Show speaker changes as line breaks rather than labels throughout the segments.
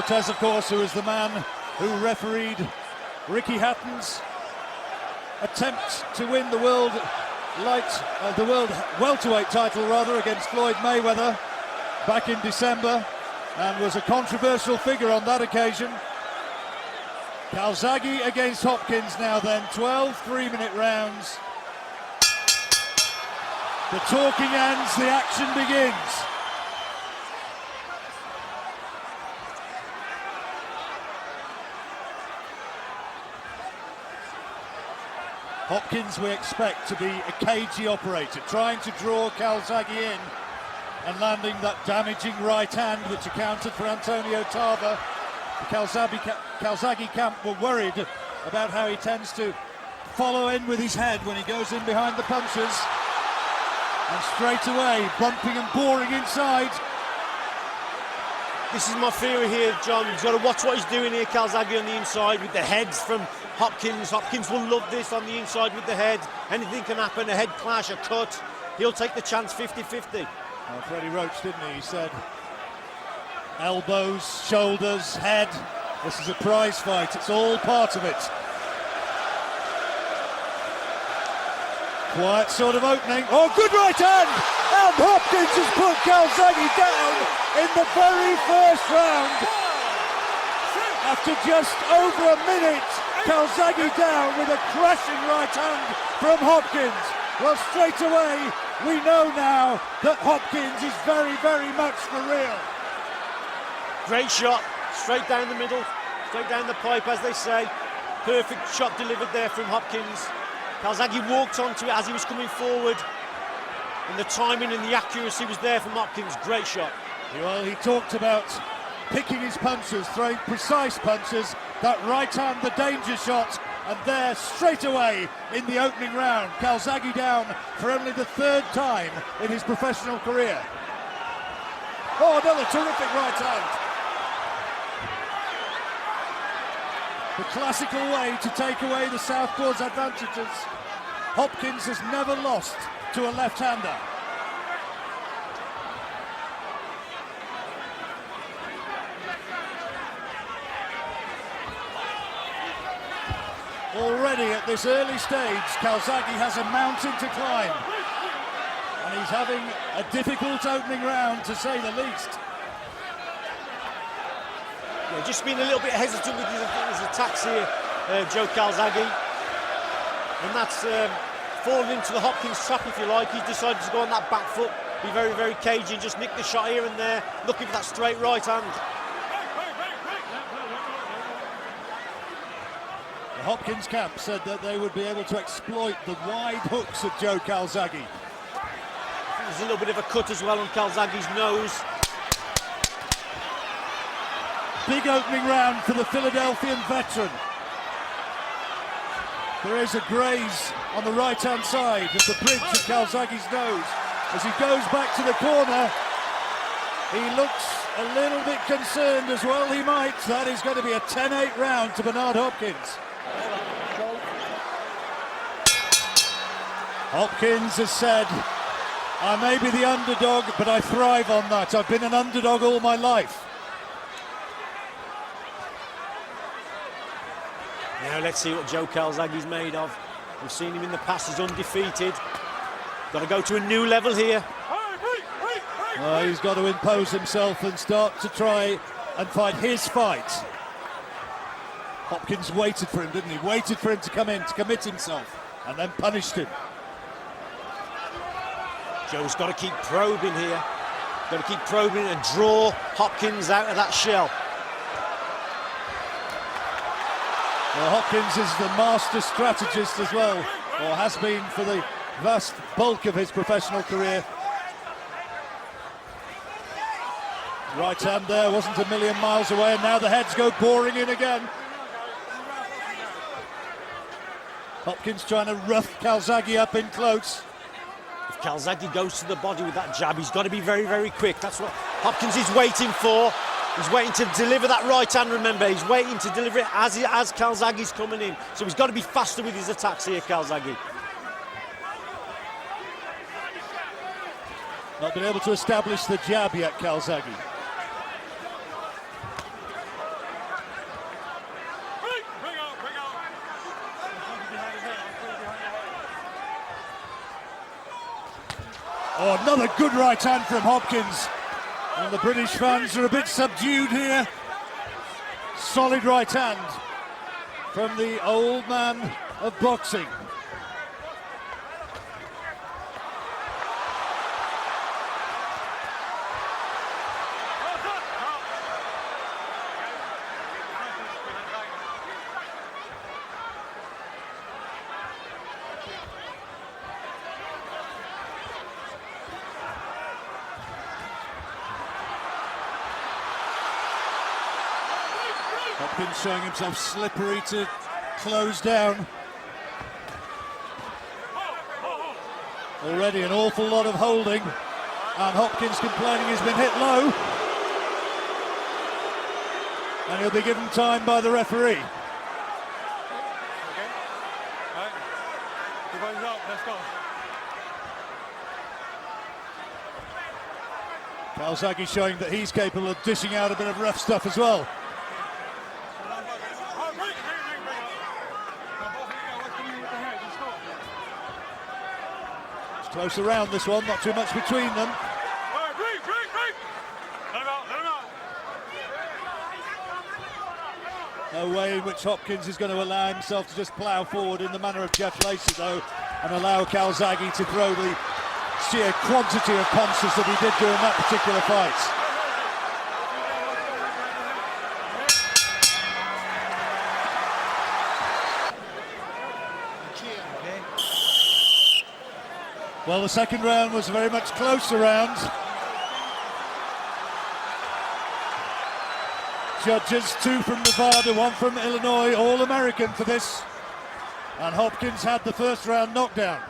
Cortez, of course, who was the man who refereed Ricky Hatton's attempt to win the world welterweight title rather against Floyd Mayweather back in December, and was a controversial figure on that occasion. Calzaghe against Hopkins now then, 12 3-minute rounds. The talking ends, the action begins. Hopkins, we expect to be a cagey operator, trying to draw Calzaghe in and landing that damaging right hand which accounted for Antonio Tarver. The Calzaghe camp were worried about how he tends to follow in with his head when he goes in behind the punches. And straight away, bumping and boring inside.
This is my theory here, John. He's got to watch what he's doing here, Calzaghe, on the inside with the heads from Hopkins. Hopkins will love this on the inside with the head. Anything can happen, a head clash, a cut. He'll take the chance 50-50.
Well, Freddie Roach, didn't he? He said, elbows, shoulders, head. This is a prize fight. It's all part of it. Quiet sort of opening. Oh, good right hand! And Hopkins has put Calzaghe down in the very first round. After just over a minute, Calzaghe down with a crashing right hand from Hopkins. Well, straight away, we know now that Hopkins is very, very much for real.
Great shot, straight down the middle, straight down the pipe, as they say. Perfect shot delivered there from Hopkins. Calzaghe walked onto it as he was coming forward, and the timing and the accuracy was there from Hopkins. Great shot.
Well, he talked about picking his punches, throwing precise punches, that right hand, the danger shot, and there straight away in the opening round, Calzaghe down for only the third time in his professional career. Oh, another terrific right hand. The classical way to take away the southpaw's advantages. Hopkins has never lost to a left-hander. Already at this early stage, Calzaghe has a mountain to climb. And he's having a difficult opening round, to say the least.
Yeah, just being a little bit hesitant with his attacks here, Joe Calzaghe. And that's fallen into the Hopkins trap, if you like. He's decided to go on that back foot, be very, very cagey, just nick the shot here and there, looking for that straight right hand.
The Hopkins camp said that they would be able to exploit the wide hooks of Joe Calzaghe.
There's a little bit of a cut as well on Calzaghe's nose.
Big opening round for the Philadelphian veteran. There is a graze on the right-hand side of the bridge of Calzaghe's nose. As he goes back to the corner, he looks a little bit concerned as well. He might. That is going to be a 10-8 round to Bernard Hopkins. Hopkins has said, I may be the underdog, but I thrive on that. I've been an underdog all my life.
Now let's see what Joe Calzaghe's made of. We've seen him in the past, he's undefeated. Got to go to a new level here.
He's got to impose himself and start to try and fight his fight. Hopkins waited for him, didn't he? Waited for him to come in, to commit himself, and then punished him.
Joe's got to keep probing here. Got to keep probing and draw Hopkins out of that shell.
Well, Hopkins is the master strategist as well, or has been for the vast bulk of his professional career. Right hand there wasn't a million miles away, and now the heads go boring in again. Hopkins trying to rough Calzaghe up in close.
If Calzaghe goes to the body with that jab, he's got to be very, very quick. That's what Hopkins is waiting for. He's waiting to deliver that right hand, remember. He's waiting to deliver it as Calzaghe's coming in. So he's got to be faster with his attacks here, Calzaghe.
Not been able to establish the jab yet, Calzaghe. Oh, another good right hand from Hopkins. And the British fans are a bit subdued here. Solid right hand from the old man of boxing. Hopkins showing himself slippery to close down. Already an awful lot of holding, and Hopkins complaining he's been hit low. And he'll be given time by the referee.
Okay. All right. Everybody's out. Let's go.
Calzaghe showing that he's capable of dishing out a bit of rough stuff as well. It's close around this one, not too much between them. No way in which Hopkins is going to allow himself to just plough forward in the manner of Jeff Lacey, though, and allow Calzaghe to throw the sheer quantity of punches that he did during that particular fight. Well, the second round was very much closer round. Judges, 2 from Nevada, 1 from Illinois, all American for this. And Hopkins had the first round knockdown.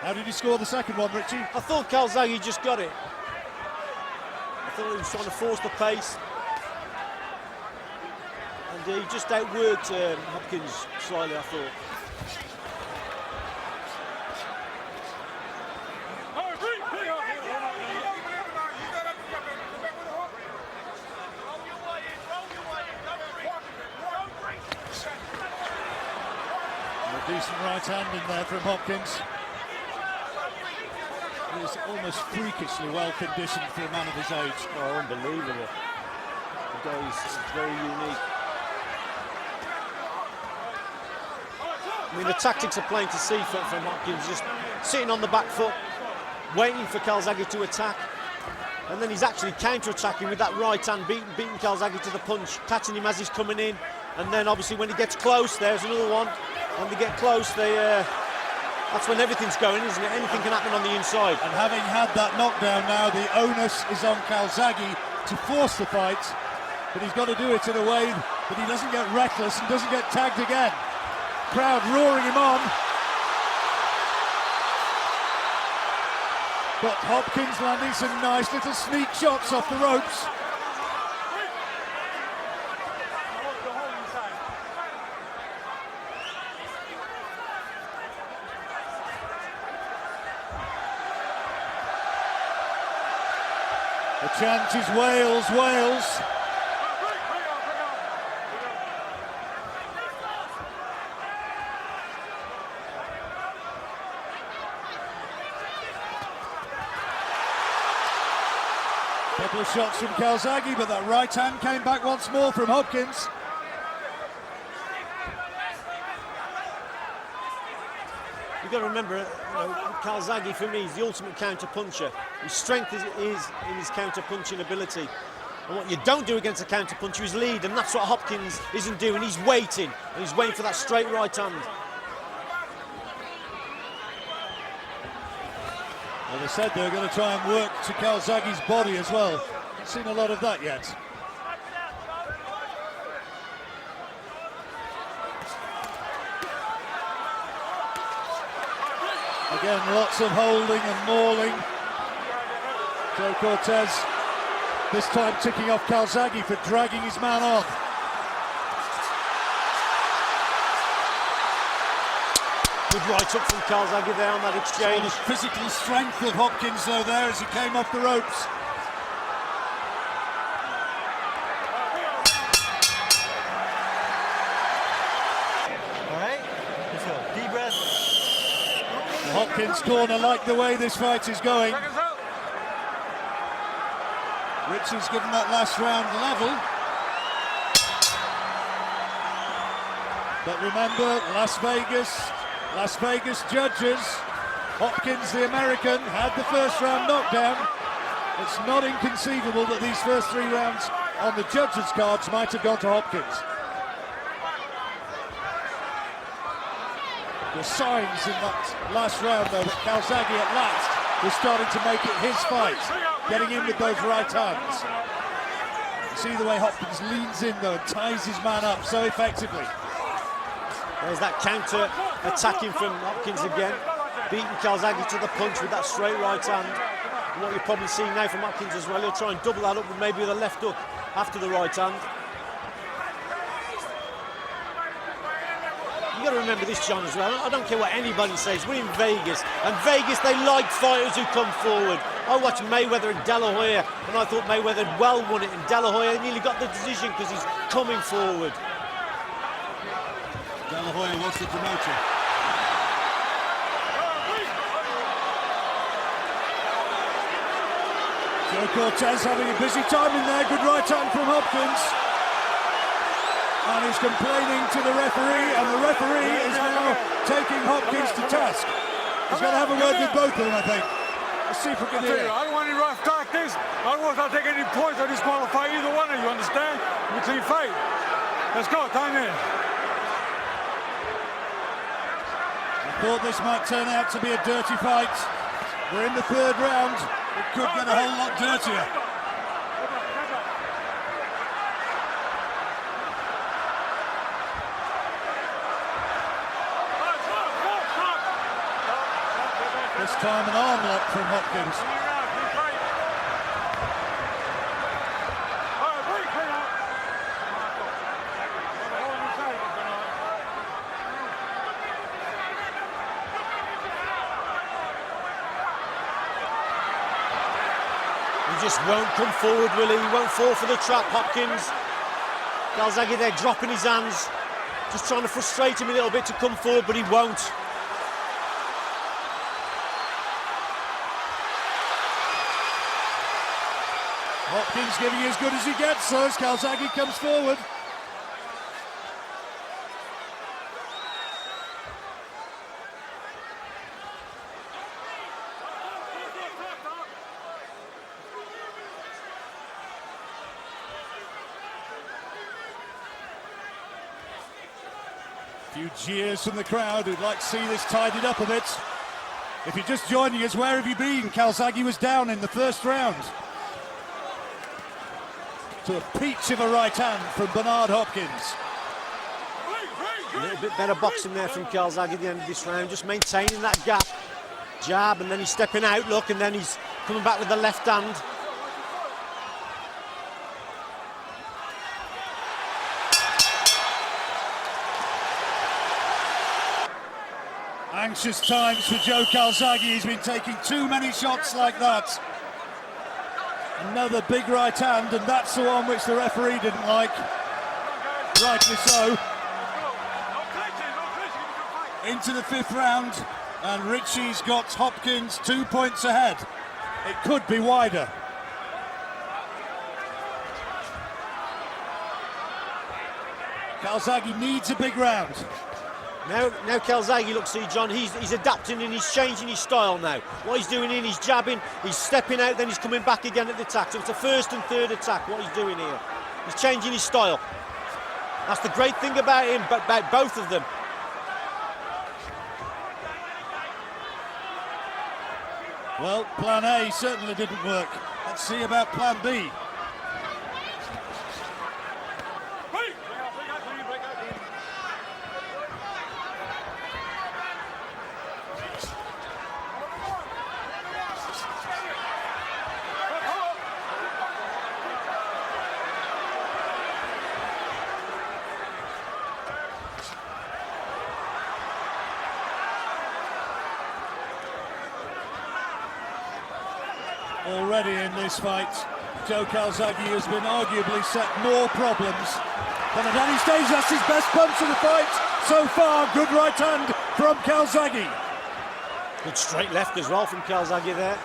How did he score the second one, Richie?
I thought Calzaghe just got it. I thought he was trying to force the pace. And he just outworked Hopkins slightly, I thought.
A decent right hand in there from Hopkins. He is almost freakishly well conditioned for a man of his age.
Oh, unbelievable. The guy is very unique. I mean, the tactics are plain to see from Hopkins, just sitting on the back foot, waiting for Calzaghe to attack. And then he's actually counter-attacking with that right hand, beating Calzaghe to the punch, catching him as he's coming in. And then obviously when he gets close, there's another one. When they get close, that's when everything's going, isn't it? Anything can happen on the inside.
And having had that knockdown now, the onus is on Calzaghe to force the fight, but he's got to do it in a way that he doesn't get reckless and doesn't get tagged again. Crowd roaring him on. But Hopkins landing some nice little sneak shots off the ropes. The chant is Wales, Wales. Couple of shots from Calzaghe, but that right hand came back once more from Hopkins.
You've got to remember, Calzaghe for me is the ultimate counter-puncher. His strength is in his counter-punching ability. And what you don't do against a counter-puncher is lead, and that's what Hopkins isn't doing. He's waiting, and he's waiting for that straight right hand.
Well, they said they were going to try and work to Calzaghe's body as well. Haven't seen a lot of that yet. Again, lots of holding and mauling. Joe Cortez, this time ticking off Calzaghe for dragging his man on.
Good right up from Calzaghe there on that exchange.
The physical strength of Hopkins though there as he came off the ropes.
All right, let's go. Deep breath.
Hopkins' corner like the way this fight is going. Richie's given that last round level. But remember, Las Vegas judges. Hopkins, the American, had the first round knockdown. It's not inconceivable that these first 3 rounds on the judges' cards might have gone to Hopkins. The signs in that last round, though, that Calzaghe at last was starting to make it his fight, getting in with those right hands. You see the way Hopkins leans in, though, and ties his man up so effectively.
There's that counter attacking from Hopkins again, beating Calzaghe to the punch with that straight right hand. And what you're probably seeing now from Hopkins as well, he'll try and double that up with maybe the left hook after the right hand. You got to remember this, John, as well. I don't care what anybody says. We're in Vegas, and Vegas, they like fighters who come forward. I watched Mayweather and De La Hoya, and I thought Mayweather had well won it, and De La Hoya nearly got the decision because he's coming forward.
De La Hoya wants the promoter. Joe Cortez having a busy time in there. Good right hand from Hopkins. And he's complaining to the referee, and the referee is now taking Hopkins to task. He's going to have a word with both of them, I think. Let's see if we can hear it.
I don't want any rough tactics. I don't want to take any points or disqualify either one of you, understand? It's a clean fight. Let's go, time in.
I thought this might turn out to be a dirty fight. We're in the 3rd round. It could get a whole lot dirtier. This time an arm lock from Hopkins.
He just won't come forward, will he? He won't fall for the trap, Hopkins. Calzaghe there dropping his hands, just trying to frustrate him a little bit to come forward, but he won't.
Hopkins giving as good as he gets, so as Calzaghe comes forward. A few jeers from the crowd who'd like to see this tidied up a bit. If you're just joining us, where have you been? Calzaghe was down in the 1st round. To a peach of a right hand from Bernard Hopkins.
A little bit better boxing there from Calzaghe at the end of this round, just maintaining that gap. Jab, and then he's stepping out, look, and then he's coming back with the left hand.
Anxious times for Joe Calzaghe. He's been taking too many shots like that. Another big right hand, and that's the one which the referee didn't like. Rightly so. Into the 5th round, and Richie's got Hopkins 2 points ahead. It could be wider. Calzaghe needs a big round.
Now Calzaghe, look, see, John, he's adapting and he's changing his style now. What he's doing he's jabbing, he's stepping out, then he's coming back again at the attack. So it's a 1st and 3rd attack, what he's doing here. He's changing his style. That's the great thing about him, but about both of them.
Well, plan A certainly didn't work. Let's see about plan B. Already in this fight, Joe Calzaghe has been arguably set more problems than at any stage. That's his best punch of the fight so far. Good right hand from Calzaghe.
Good straight left as well from Calzaghe there.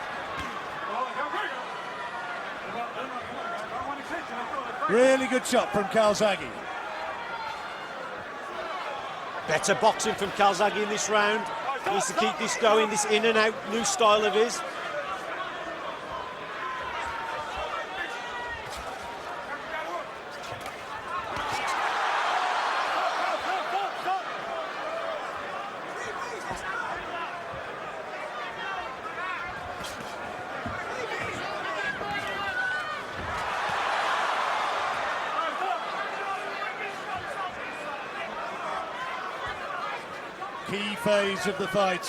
Really good shot from Calzaghe.
Better boxing from Calzaghe in this round. Needs to keep this going, this in and out new style of his.
Key phase of the fight.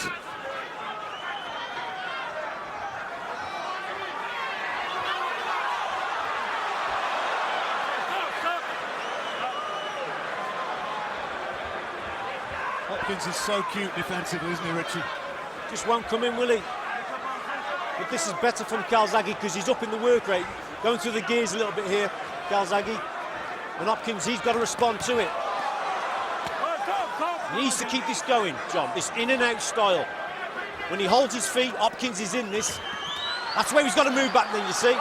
Hopkins is so cute defensively, isn't he, Richie?
Just won't come in, will he? But this is better from Calzaghe because he's up in the work rate. Going through the gears a little bit here, Calzaghe. And Hopkins, he's got to respond to it. He needs to keep this going, John, this in and out style. When he holds his feet, Hopkins is in this. That's where he's got to move back then, you see.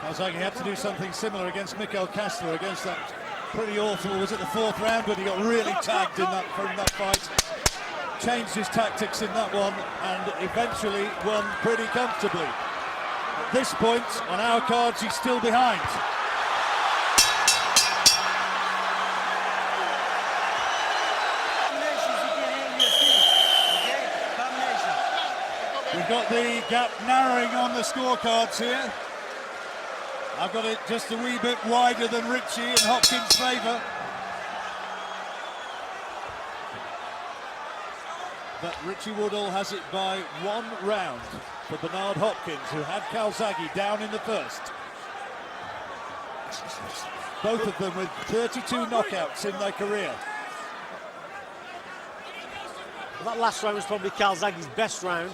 Calzaghe had to do something similar against Mikel Kastler, against that pretty awful, was it the 4th round when he got really tagged in that from that fight. Changed his tactics in that one and eventually won pretty comfortably. At this point, on our cards, he's still behind. We've got the gap narrowing on the scorecards here. I've got it just a wee bit wider than Richie in Hopkins' favour. But Richie Woodall has it by 1 round for Bernard Hopkins, who had Calzaghe down in the first. Both of them with 32 knockouts in their career.
Well, that last round was probably Calzaghe's best round.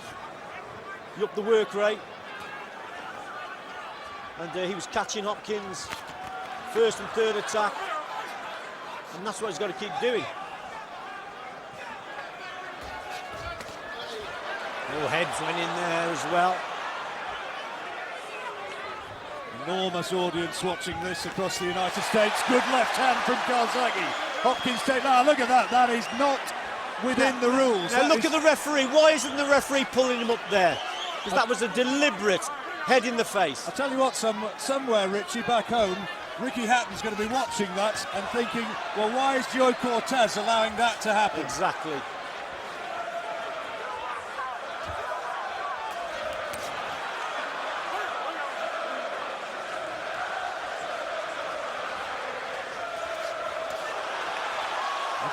He upped the work rate. And he was catching Hopkins' first and third attack. And that's what he's got to keep doing. Oh, heads went in there as well.
Enormous audience watching this across the United States. Good left hand from Calzaghe. Hopkins take, now look at that. That is not within the rules.
Now look at the referee. Why isn't the referee pulling him up there? Because that was a deliberate head in the face.
I'll tell you what, somewhere, Richie, back home, Ricky Hatton's going to be watching that and thinking, well, why is Joe Cortez allowing that to happen?
Exactly.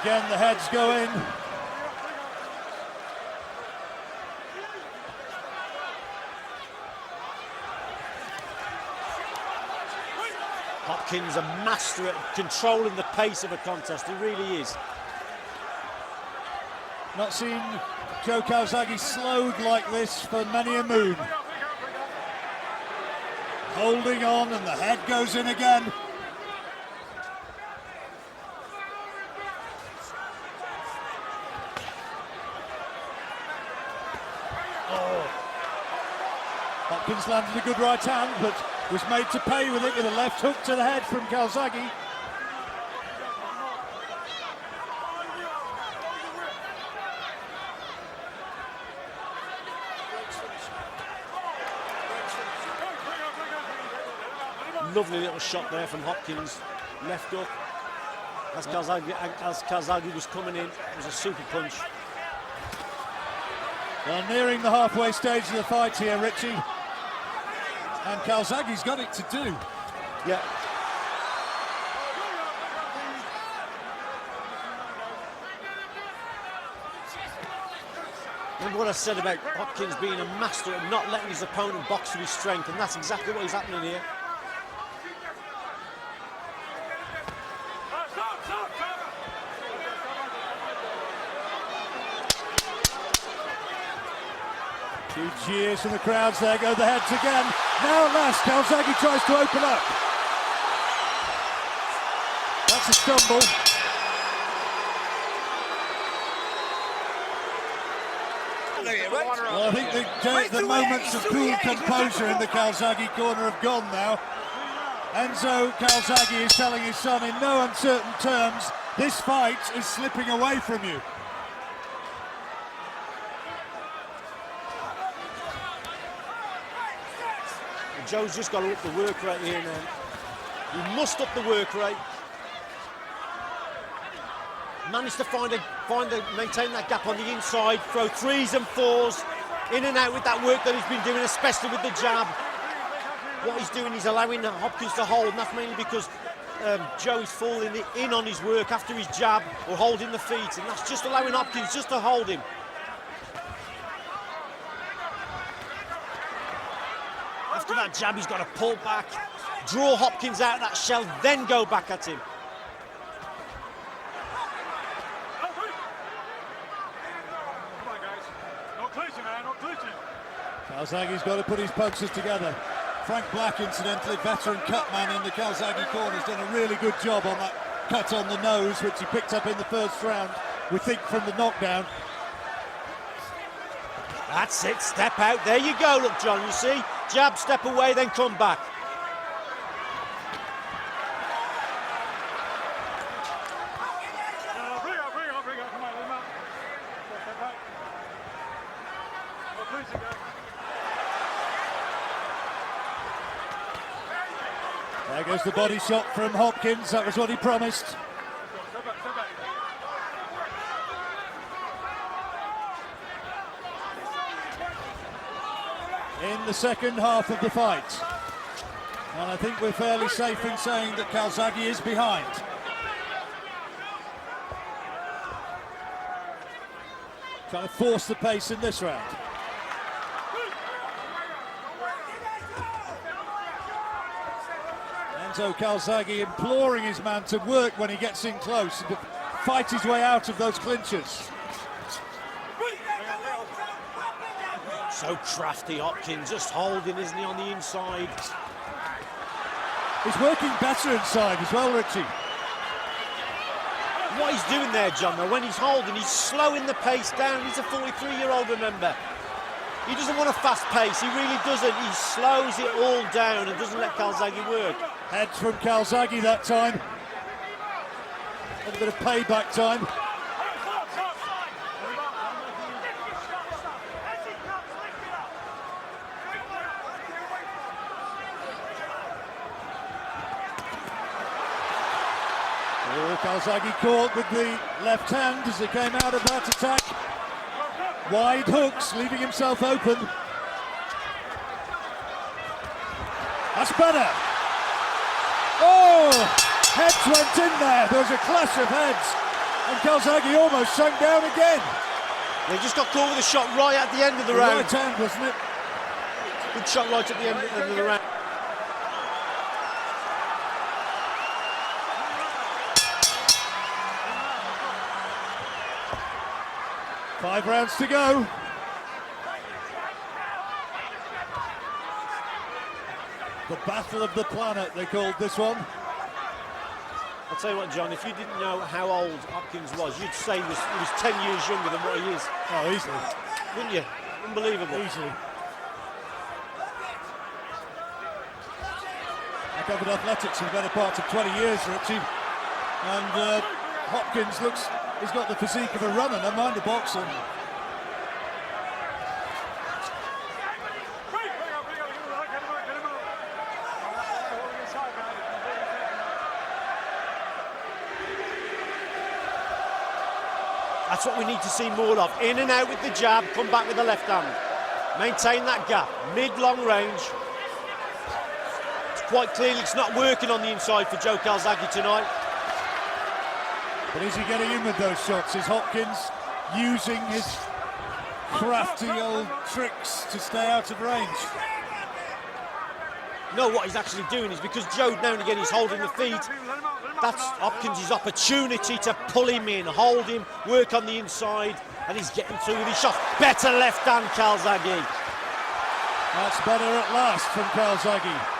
Again, the heads go in.
Hopkins, a master at controlling the pace of a contest. He really is.
Not seen Joe Calzaghe slowed like this for many a moon. Holding on, and the head goes in again. Hopkins landed a good right hand, but was made to pay with it with a left hook to the head from Calzaghe.
Lovely little shot there from Hopkins, left hook. As Calzaghe was coming in, it was a super punch.
Well, nearing the halfway stage of the fight here, Richie. And Calzaghe's got it to do.
Yeah. Remember what I said about Hopkins being a master at not letting his opponent box to his strength, and that's exactly what is happening here.
Two cheers from the crowds. There go the heads again. Now at last, Calzaghe tries to open up. That's a stumble. Well, I think the moments of cool composure in the Calzaghe corner have gone now. Enzo Calzaghe is telling his son in no uncertain terms, this fight is slipping away from you.
Joe's just got to up the work rate here now. He must up the work rate. Managed to maintain that gap on the inside, throw threes and fours, in and out with that work that he's been doing, especially with the jab. What he's doing is allowing Hopkins to hold, and that's mainly because Joe is falling in on his work after his jab or holding the feet, and that's just allowing Hopkins just to hold him. After that jab, he's got to pull back, draw Hopkins out of that shell, then go back at him.
Calzaghe's got to put his punches together. Frank Black, incidentally, veteran cut man in the Calzaghe corner, has done a really good job on that cut on the nose, which he picked up in the first round, we think, from the knockdown.
That's it, step out, there you go, look John, you see? Jab, step away, then come back.
There goes the body shot from Hopkins, that was what he promised. In the second half of the fight. And I think we're fairly safe in saying that Calzaghe is behind. Trying to force the pace in this round. Enzo Calzaghe imploring his man to work when he gets in close and to fight his way out of those clinches.
So crafty Hopkins, just holding, isn't he, on the inside?
He's working better inside as well, Richie.
What he's doing there, John, though, when he's holding, he's slowing the pace down. He's a 43-year-old, remember. He doesn't want a fast pace, he really doesn't. He slows it all down and doesn't let Calzaghe work.
Heads from Calzaghe that time. A little bit of payback time. Oh, Calzaghe caught with the left hand as he came out of that attack. Wide hooks, leaving himself open. That's better. Oh, heads went in there. There was a clash of heads. And Calzaghe almost sunk down again.
They just got caught with a shot right at the end of the round.
Right hand, wasn't it?
Good shot right at the end of the round.
Five rounds to go. The Battle of the Planet, they called this one.
I'll tell you what, John, if you didn't know how old Hopkins was, you'd say he was 10 years younger than what he is.
Oh, easily.
Wouldn't you? Unbelievable.
Easily. I covered athletics for the better part of 20 years, Richie. And Hopkins looks, he's got the physique of a runner, never mind a boxer.
That's what we need to see more of. In and out with the jab, come back with the left hand. Maintain that gap, mid-long range. It's quite clearly it's not working on the inside for Joe Calzaghe tonight.
But is he getting in with those shots? Is Hopkins using his crafty old tricks to stay out of range?
No, what he's actually doing is because Joe now and again is holding the feet, that's Hopkins' opportunity to pull him in, hold him, work on the inside, and he's getting through with his shot. Better left hand, Calzaghe.
That's better at last from Calzaghe.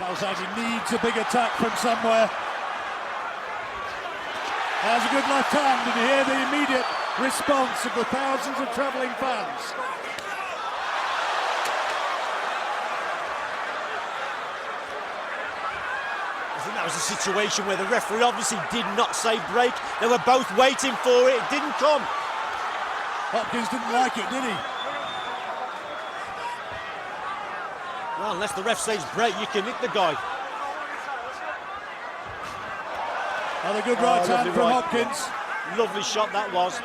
Calzaghe needs a big attack from somewhere. Has a good left hand, and you hear the immediate response of the thousands of travelling fans.
I think that was a situation where the referee obviously did not say break. They were both waiting for it. It didn't come.
Hopkins didn't like it, did he?
Well, unless the ref says break, you can hit the guy.
And a good right hand from Hopkins.
Lovely shot that was.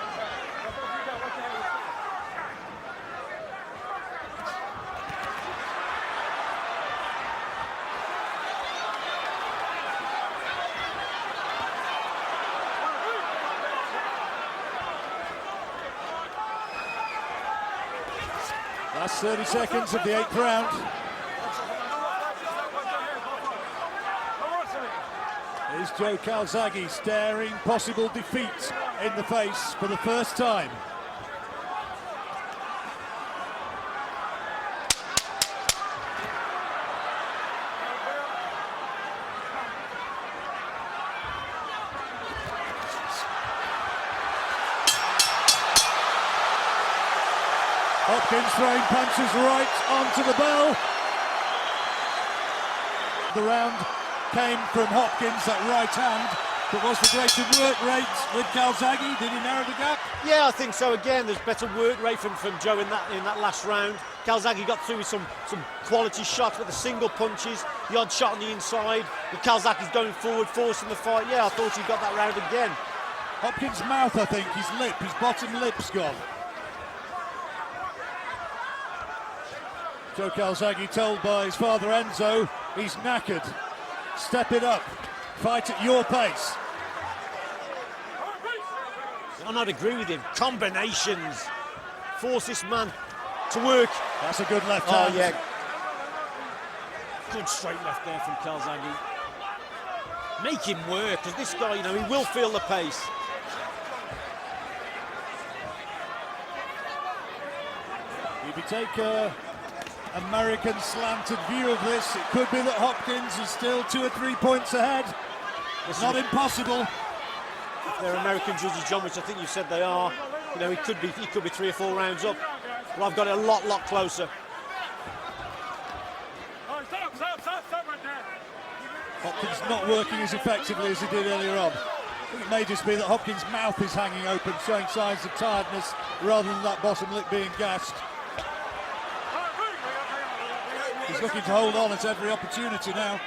Last 30 seconds of the 8th round. Here's Joe Calzaghe staring possible defeat in the face for the first time. Hopkins throwing punches right onto the bell. The round came from Hopkins, that right hand, but was the greater work rate with Calzaghe? Did he narrow the gap?
Yeah, I think so. Again, there's better work rate from Joe in that last round. Calzaghe got through with some quality shots with the single punches, the odd shot on the inside. But Calzaghe's going forward, forcing the fight. Yeah, I thought he got that round again.
Hopkins' mouth, I think, his lip, his bottom lip's gone. Joe Calzaghe told by his father Enzo, he's knackered. Step it up, fight at your pace.
I'm not agree with him. Combinations. Force this man to work.
That's a good left hand.
Oh, yeah. Good straight left there from Calzaghe. Make him work, because this guy, you know, he will feel the pace.
If you take a American slanted view of this, it could be that Hopkins is still 2 or 3 points ahead. It's not impossible.
If they're American judges, John, which I think you said they are, you know, he could be 3 or 4 rounds up. But I've got it a lot closer.
Hopkins not working as effectively as he did earlier on. I think it may just be that Hopkins' mouth is hanging open, showing signs of tiredness, rather than that bottom lip being gashed. He's looking to hold on at every opportunity now.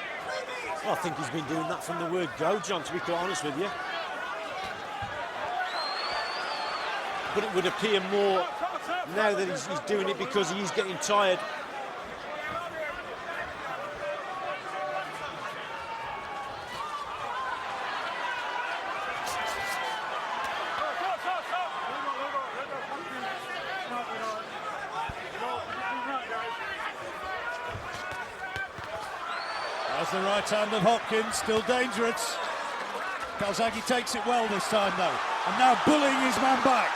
Well, I think he's been doing that from the word go, John, to be quite honest with you. But it would appear more now that he's doing it because he's getting tired.
That's the right hand of Hopkins, still dangerous. Calzaghe takes it well this time though, and now bullying his man back.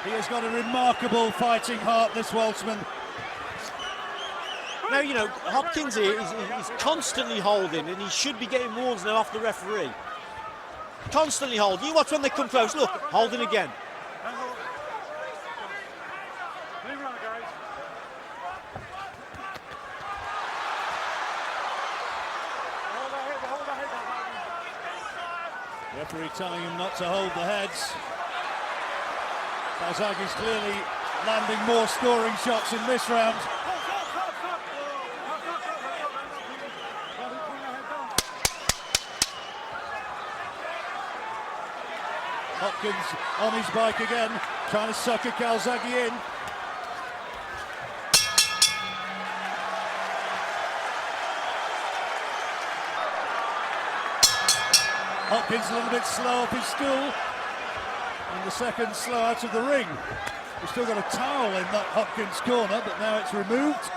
He has got a remarkable fighting heart, this Welshman.
Now, you know, Hopkins here is constantly holding, and he should be getting warns now off the referee. Constantly holding. You watch when they come close, look, holding again.
Referee telling him not to hold the heads. Calzaghe's clearly landing more scoring shots in this round. Hopkins on his bike again, trying to sucker Calzaghe in. Hopkins a little bit slow off his stool, and the second slow out of the ring. We've still got a towel in that Hopkins corner, but now it's removed.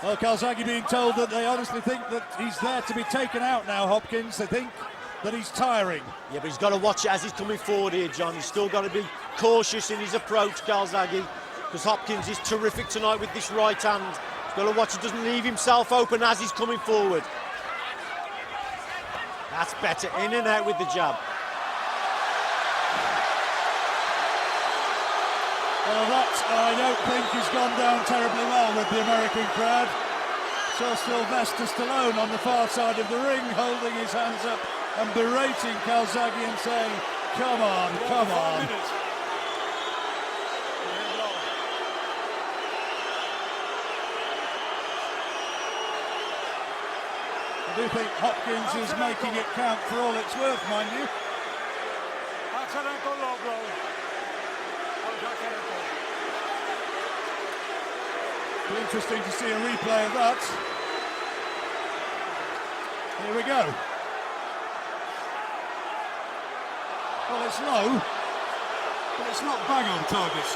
Well, Calzaghe being told that they honestly think that he's there to be taken out now, Hopkins. They think that he's tiring.
Yeah, but he's got to watch it as he's coming forward here, John. He's still got to be cautious in his approach, Calzaghe, because Hopkins is terrific tonight with this right hand. He's got to watch he doesn't leave himself open as he's coming forward. That's better, in and out with the jab.
Well, that, I don't think, has gone down terribly well with the American crowd. So Sylvester Stallone on the far side of the ring, holding his hands up and berating Calzaghe and saying, come on, come on. I do think Hopkins is making it count for all it's worth, mind you. Be interesting to see a replay of that. Here we go. Well, it's low, but it's not bang on target.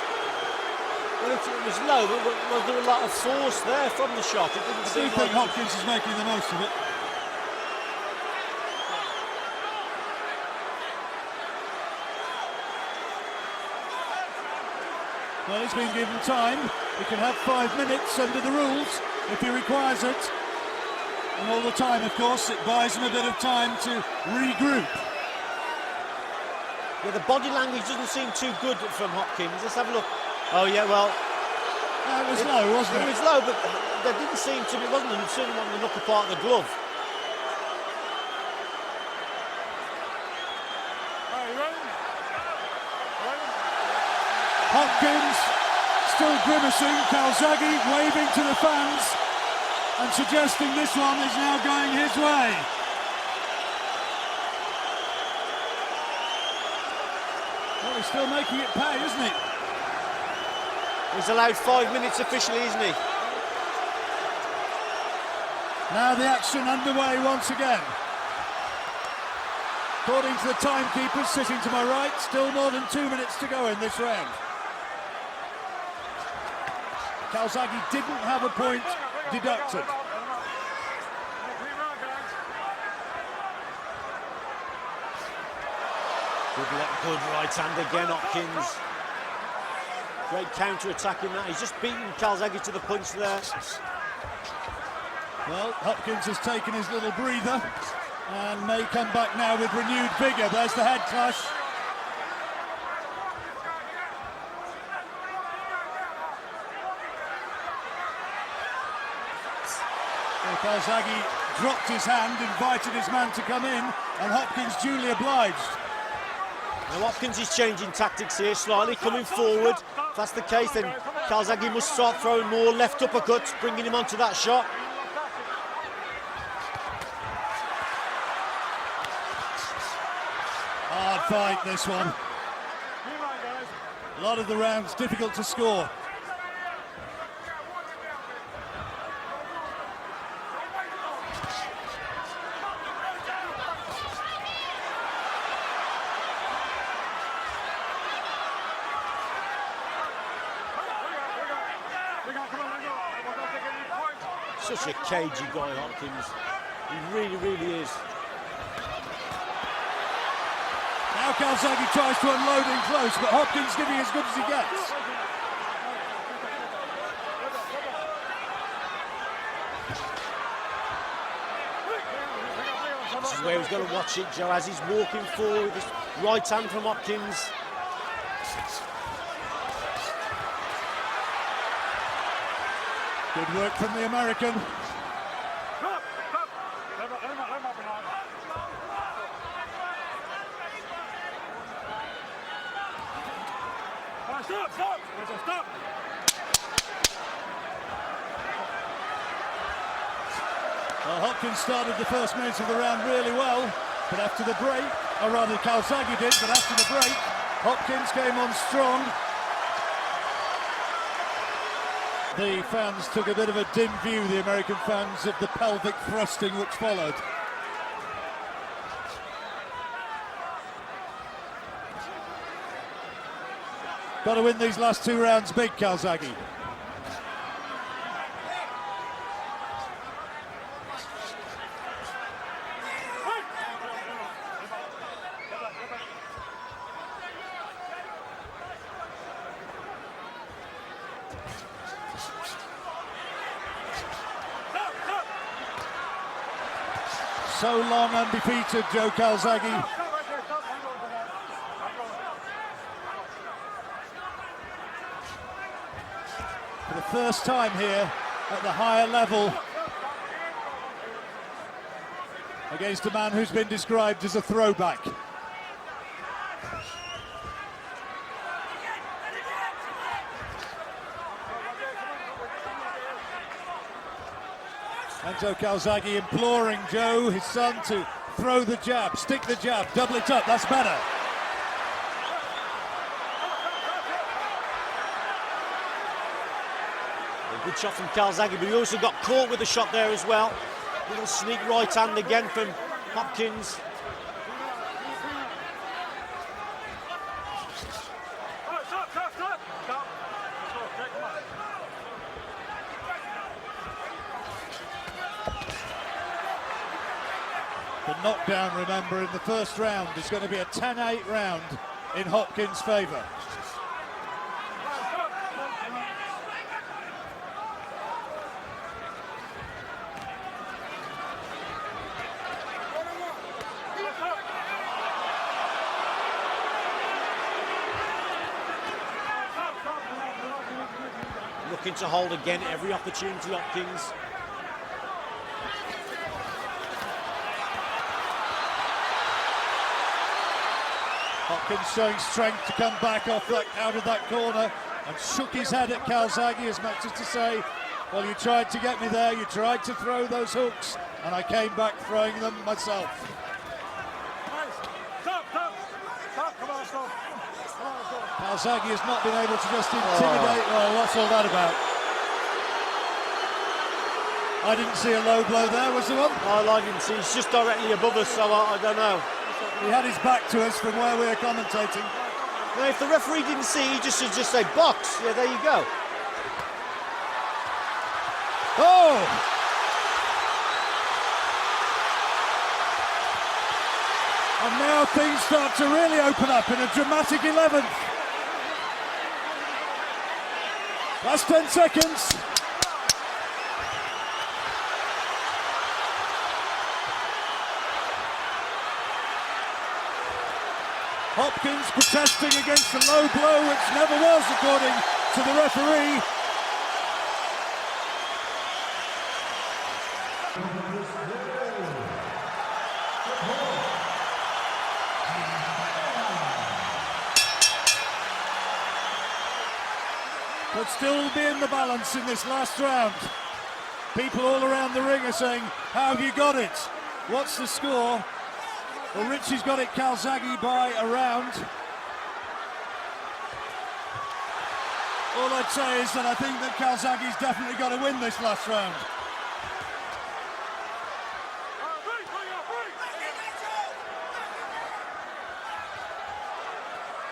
Well, it was low, but was there a lot of force there from the shot? It didn't
I do
seem
think
like
Hopkins is making the most of it. Well, he's been given time. He can have 5 minutes under the rules if he requires it. And all the time, of course, it buys him a bit of time to regroup.
Yeah, the body language doesn't seem too good from Hopkins. Let's have a look. Oh, yeah, well...
It was low, wasn't it?
It was low, but there didn't seem to be, wasn't there? Certainly on the knuckle part of the glove.
Hopkins still grimacing, Calzaghe waving to the fans and suggesting this one is now going his way. Well, he's still making it pay, isn't he?
He's allowed 5 minutes officially, isn't he?
Now the action underway once again. According to the timekeepers sitting to my right, still more than 2 minutes to go in this round. Calzaghe didn't have a point deducted.
Good right hand again, Hopkins. Great counter-attack in that. He's just beaten Calzaghe to the punch there.
Well, Hopkins has taken his little breather and may come back now with renewed vigour. There's the head clash. Calzaghe dropped his hand, invited his man to come in, and Hopkins duly obliged.
Now Hopkins is changing tactics here slightly, coming forward. If that's the case, then Calzaghe must start throwing more left uppercuts, bringing him onto that shot.
Hard fight, this one. A lot of the rounds difficult to score.
Such a cagey guy, Hopkins. He really, really is.
Now Calzaghe tries to unload in close, but Hopkins giving as good as he gets.
This is where he's got to watch it, Joe, as he's walking forward. This right hand from Hopkins.
Good work from the American.
Stop!
Well, Hopkins started the first minute of the round really well, but after the break, or rather Calzaghe did, but after the break, Hopkins came on strong. The fans took a bit of a dim view, the American fans, of the pelvic thrusting which followed. Got to win these last 2 rounds big, Calzaghe. So long undefeated, Joe Calzaghe. For the first time here at the higher level against a man who's been described as a throwback. And Joe Calzaghe imploring Joe, his son, to throw the jab, stick the jab, double it up, that's better.
A good shot from Calzaghe, but he also got caught with the shot there as well. Little sneak right hand again from Hopkins.
The knockdown, remember, in the first round is going to be a 10-8 round in Hopkins' favour.
Looking to hold again every opportunity, Hopkins.
Hopkins showing strength to come back off that, out of that corner, and shook his head at Calzaghe as much as to say, well, you tried to get me there, you tried to throw those hooks, and I came back throwing them myself. Calzaghe has not been able to just intimidate. Well, what's all that about? I didn't see a low blow there, was there one?
I didn't see, he's just directly above us, so I don't know.
He had his back to us from where we were commentating.
Now, if the referee didn't see, he just should just say box. Yeah, there you go.
Oh! And now things start to really open up in a dramatic 11th. Last 10 seconds. Hopkins protesting against the low blow, which never was, according to the referee. Could still be in the balance in this last round. People all around the ring are saying, how have you got it? What's the score? Well, Richie's got it Calzaghe by a round. All I'd say is that I think that Calzaghe's definitely got to win this last round.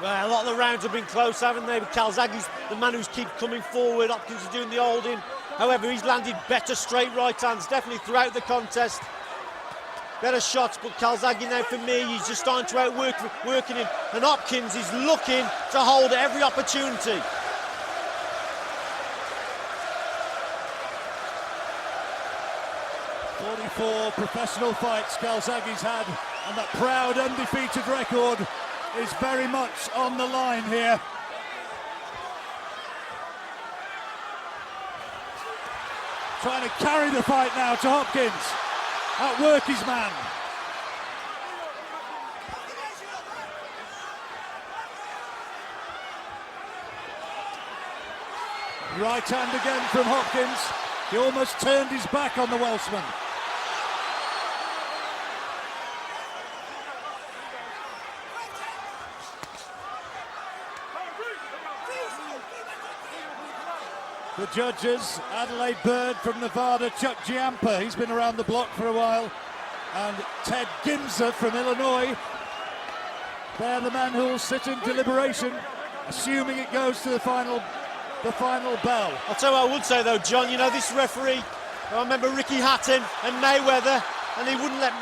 Well, a lot of the rounds have been close, haven't they? But Calzaghe's the man who's keep coming forward. Hopkins is doing the holding. However, he's landed better straight right hands, definitely throughout the contest. Better shots, but Calzaghe now, for me, he's just starting to outwork him. And Hopkins is looking to hold every opportunity.
"44 professional fights Calzaghe's had, and that proud undefeated record is very much on the line here. Trying to carry the fight now to Hopkins. Outwork his man. Right hand again from Hopkins. He almost turned his back on the Welshman. The judges, Adelaide Bird from Nevada, Chuck Giampa, he's been around the block for a while, and Ted Gimser from Illinois. They're the men who will sit in deliberation, assuming it goes to the final bell.
I'll tell you what I would say though, John, you know, this referee, I remember Ricky Hatton and Mayweather, and he wouldn't let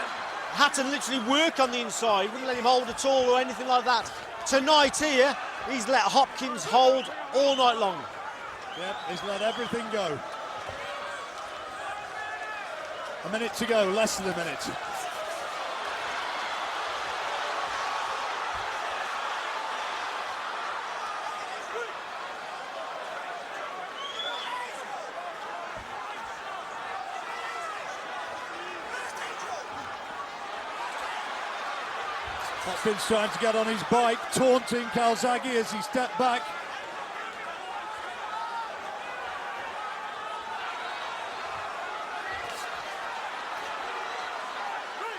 Hatton literally work on the inside, he wouldn't let him hold at all or anything like that. Tonight here, he's let Hopkins hold all night long.
Yep, he's let everything go. A minute to go, less than a minute. Hopkins trying to get on his bike, taunting Calzaghe as he stepped back.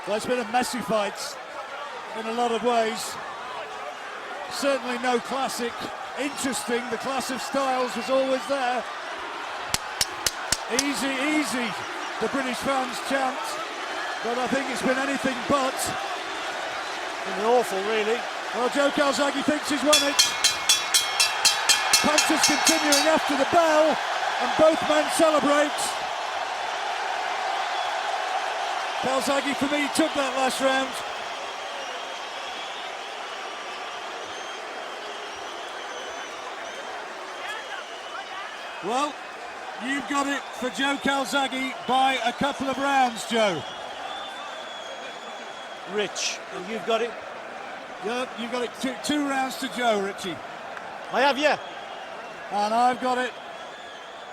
Well, it's been a messy fight in a lot of ways. Certainly no classic. Interesting, the clash of styles was always there. Easy, easy, the British fans chant. But I think it's been anything but.
Been awful, really.
Well, Joe Calzaghe thinks he's won it. Punches continuing after the bell, and both men celebrate. Calzaghe, for me, took that last round. Well, you've got it for Joe Calzaghe by a couple of rounds, Joe.
Rich, and you've got it?
Yeah, you've got it two rounds to Joe, Richie.
I have, yeah.
And I've got it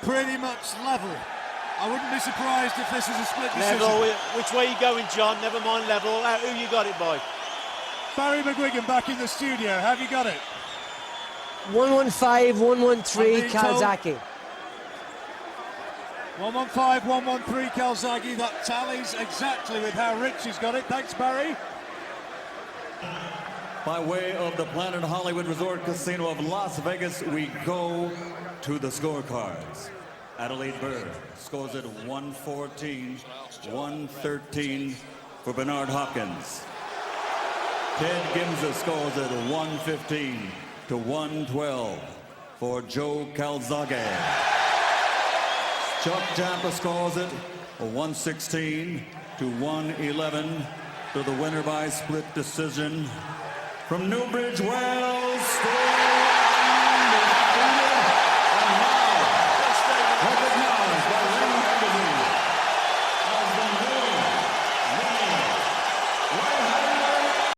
pretty much level. I wouldn't be surprised if this is a split decision.
Level, which way are you going, John? Never mind level. Who you got it by?
Barry McGuigan back in the studio. Have you got it?
115, 113, Calzaghe.
115, 113, Calzaghe. That tallies exactly with how Richie's got it. Thanks, Barry.
By way of the Planet Hollywood Resort Casino of Las Vegas, we go to the scorecards. Adelaide Bird scores at 114, 113 for Bernard Hopkins. Ted Gimza scores at 115 to 112 for Joe Calzaghe. Chuck Tampa scores it 116 to 111 to the winner by split decision from Newbridge, Wales, still undefeated and